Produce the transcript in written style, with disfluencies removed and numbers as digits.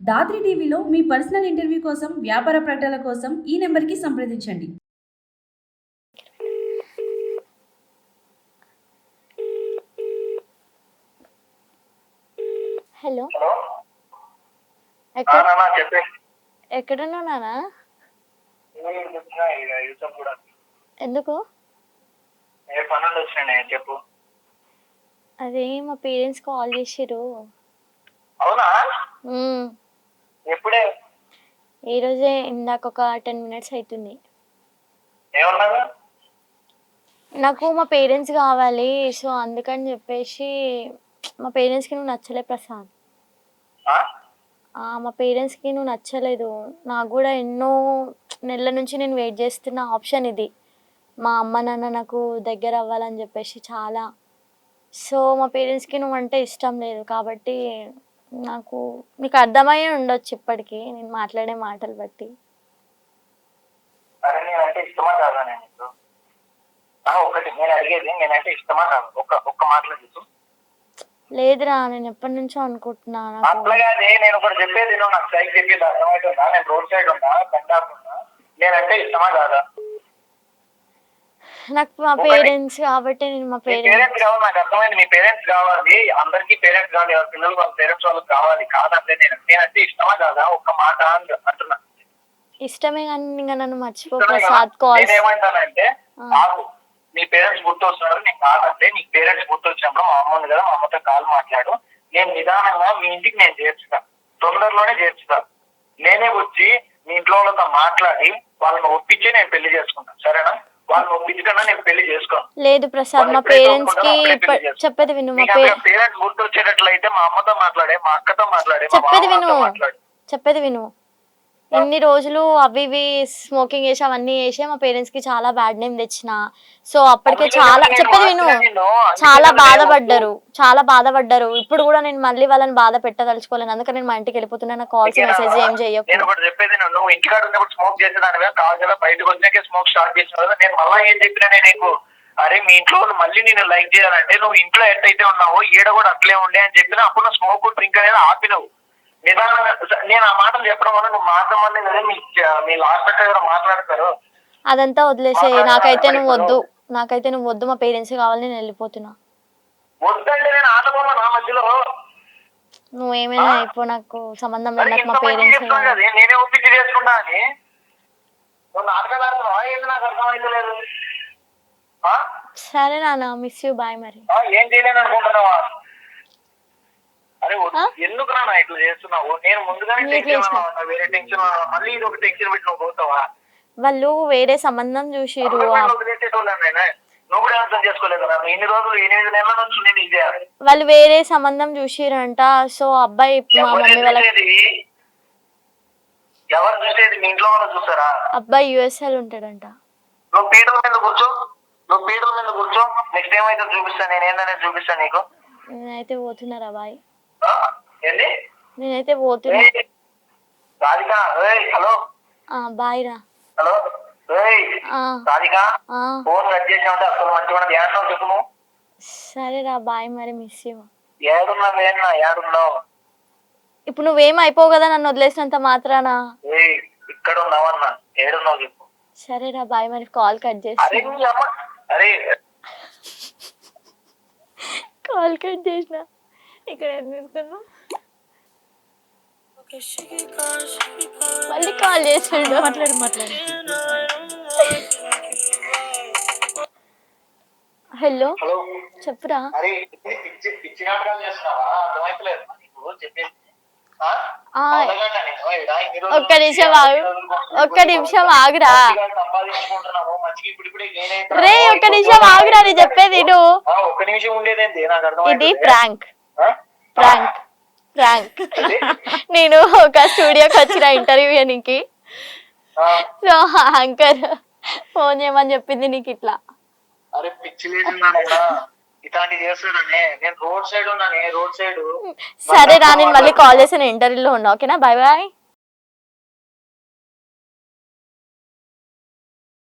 దాత్రి టీవీలో మీ personal interview కోసం, వ్యాపార ప్రకటనల కోసం ఈ నెంబర్కి సంప్రదించండి. హలో ఎక్కడున్నావు నాన్న? ఎందుకు? చెప్పు. అదే మా పేరెంట్స్ కాల్ చేసిర్రు. అవునా? ఎప్పుడే? ఈ రోజే, ఇందాక ఒక 10 minutes అవుతుంది. ఏమన్నారు? నాకు మా పేరెంట్స్ కావాలి, సో అందుకని చెప్పేసి మా పేరెంట్స్కి నువ్వు నచ్చలే ప్రసాద్. మా పేరెంట్స్కి నువ్వు నచ్చలేదు. నాకు కూడా ఎన్నో నెలల నుంచి నేను వెయిట్ చేస్తున్న ఆప్షన్ ఇది. మా అమ్మ నాన్న నాకు దగ్గర అవ్వాలని చెప్పేసి చాలా. సో మా పేరెంట్స్కి నువ్వు అంటే ఇష్టం లేదు కాబట్టి నీకు అర్థమయ్యే ఉండొచ్చు ఇప్పటికీ నేను మాట్లాడే మాటలు బట్టి. అరే నేనంటే ఇష్టమా కాదా? నేను ఒకటి నేను అడిగేది, నేనంటే ఇష్టమా కాదు? ఒక్క మాటలో చెప్పు. లేదురా, నేను ఎప్పటి నుంచో అనుకుంటున్నాను. అట్లాగే నేను ఒకటి చెప్పేది, నాకు సైడ్ చెప్పేది అర్థమవుతుందా? నేను రోడ్ సైడ్ ఉన్నా, బండాకున్నా, నేనంటే ఇష్టమా కాదా? నాకు మా పేరెంట్స్ కాబట్టి నేను మా పేరెంట్స్ కావాలి. నాకు అర్థమైంది, మీ పేరెంట్స్ కావాలి. అందరికీ పేరెంట్స్ కావాలి, ఎవరి పిల్లలు వాళ్ళ పేరెంట్స్ వాళ్ళకి కావాలి. కాదంటే నేనంటే ఇష్టమా కాదా? ఒక్క మాట అంటున్నా. ఇష్టమే కానీ ఇంకా నన్ను మర్చిపో ప్రసాద్. కాల్ ఏమంటానంటే, మీ పేరెంట్స్ గుర్తు వస్తున్నారు, నేను కాదంటే నీకు పేరెంట్స్ గుర్తు వచ్చినప్పుడు మా అమ్మ ఉంది కదా, మా అమ్మతో కాల్ మాట్లాడు. నేను నిదానంగా మీ ఇంటికి నేను చేర్చుతా, తొందరలోనే చేర్చుతా. నేనే వచ్చి మీ ఇంట్లో వాళ్ళతో మాట్లాడి వాళ్ళని ఒప్పించి నేను పెళ్లి చేసుకుంటాను, సరేనా? వాళ్ళని ఒప్పించకుండా నేను పెళ్లి చేసుకోను. లేదు ప్రసాద్, మా పేరెంట్స్ కి చెప్పేది విను. మా పేరెంట్స్ గుర్తు వచ్చేటట్లయితే మా అమ్మతో మాట్లాడే, మా అక్కతో మాట్లాడే, చెప్పేది విను. ఎన్ని రోజులు అవి ఇవి స్మోకింగ్ చేసి అవన్నీ చేసి మా పేరెంట్స్ కి చాలా బ్యాడ్ నేమ్ తెచ్చిన. సో అప్పటికే చెప్పేది విను, చాలా బాధపడ్డారు. ఇప్పుడు కూడా నేను మళ్ళీ వాళ్ళని బాధ పెట్టదలుచుకోలేను. అందుకని నేను మా ఇంటికి వెళ్ళిపోతున్నా. నాకు కాల్స్ మెసేజ్ ఏం చేయకు. చెప్పేది నువ్వు ఇంటికాడ ఉన్నప్పుడు స్మోక్ చేసేదానివే కావాలా, బయటకు వచ్చినాకే స్మోక్ స్టార్ట్ చేసిన. నేను మళ్ళీ ఏం చెప్పినా నీకు, అరే మీ ఇంట్లో మళ్ళీ నేను లైక్ చేయాలంటే నువ్వు ఇంట్లో ఎట్టయితే ఉన్నావో ఈడ కూడా అట్లే ఉండే అని చెప్పినా. అప్పుడు నువ్వు స్మోక్ డ్రింక్ అనేది ఆపినవు. నిదానంగా నేను ఆ మాటలు చెప్పడం వల్ల నువ్వు మాట్లాడడం వల్ల కదా మీ లాస్ట్ దగ్గర మాట్లాడతారు. అదంతా వదిలేసే. నాకైతే నువ్వు వద్దు. మా పేరెంట్స్ కావాలి, నేను వెళ్ళిపోతున్నా. వద్దంటే నేను ఆటపోమా నా మధ్యలో. నువ్వేమైనా అయిపో, నాకు సంబంధం లేదు. నాకు మా పేరెంట్స్ నేనే ఒప్పించి చేసుకుంటా అని నువ్వు నాటకాలు ఆడుతున్నావా? ఏంటి నాకు అర్థమైతలేదు. సరే నాన్న, మిస్ యూ, బాయ్. మరి ఏం చేయలేను అనుకుంటున్నావా? అరే ఎందుకు నా ఇట్లా చేస్తున్నావు? నేను ముందుగానే వేరే టెన్షన్, మళ్ళీ ఇది ఒక టెన్షన్ పెట్టి నువ్వు పోతావా? వాళ్ళు వేరే సంబంధం చూసిరు. నువ్వు కూడా అర్థం చేసుకోలేదు. ఇన్ని రోజులు 8 నెలల నుంచి నేను ఇదే. వాళ్ళు వేరే సంబంధం చూసిరంట. సో అబ్బాయి మా మమ్మీ వాళ్ళకి ఎవరు చూసేది? మీ ఇంట్లో వాళ్ళు చూస్తారా? అబ్బాయి యుఎస్ఏలో ఉంటాడంట. నువ్వు పీఠం మీద కూర్చో, నెక్స్ట్ ఏమైతే చూపిస్తాను. నేను ఏందనేది చూపిస్తాను నీకు. నేనైతే పోతున్నారా బాయ్? ఏంటి? నేనైతే పోతున్నా. హలో బాయ్ రా. హలో రాధిక, ఫోన్ కట్ చేసినా అసలు మంచిగా ధ్యానం చెప్పు నువ్వు. సరేరా బాయ్. మరి మిస్ యూ. ఏడున్నావు? ఇప్పుడు నువ్వేం అయిపోవు కదా నన్ను వదిలేసినంత మాత్రాన. ఇక్కడ ఉన్నావన్నా, ఏడున్నావు చెప్పు. సరేరా బాయ్. మరి కాల్ కట్ చేసి కాల్ కట్ చేసిన. ఇక్కడ ఏం తీసుకున్నా, మళ్ళీ కాల్ చేసాడు. మాట్లాడు. హలో చెప్పురా. ఒక్క నిమిషం ఆగురా. రే ఒక్క నిమిషం ఆగురా, నేను చెప్పేది ఇది ప్రాంక్. నేను ఒక స్టూడియోకి వచ్చిన ఇంటర్వ్యూ చేయడానికి. సో యాంకర్ ఫోన్ చేయమని చెప్పింది నీకు ఇట్లా. అరే పిచ్చి లేదున్నా, ఇట్లాంటి చేస్తాననే. నేను రోడ్ సైడ్ ఉన్నానే, రోడ్ సైడ్. సరే రా, నేను మళ్ళీ కాల్ చేసిన ఇంటర్వ్యూలో ఉన్నా. ఓకేనా? Bye bye.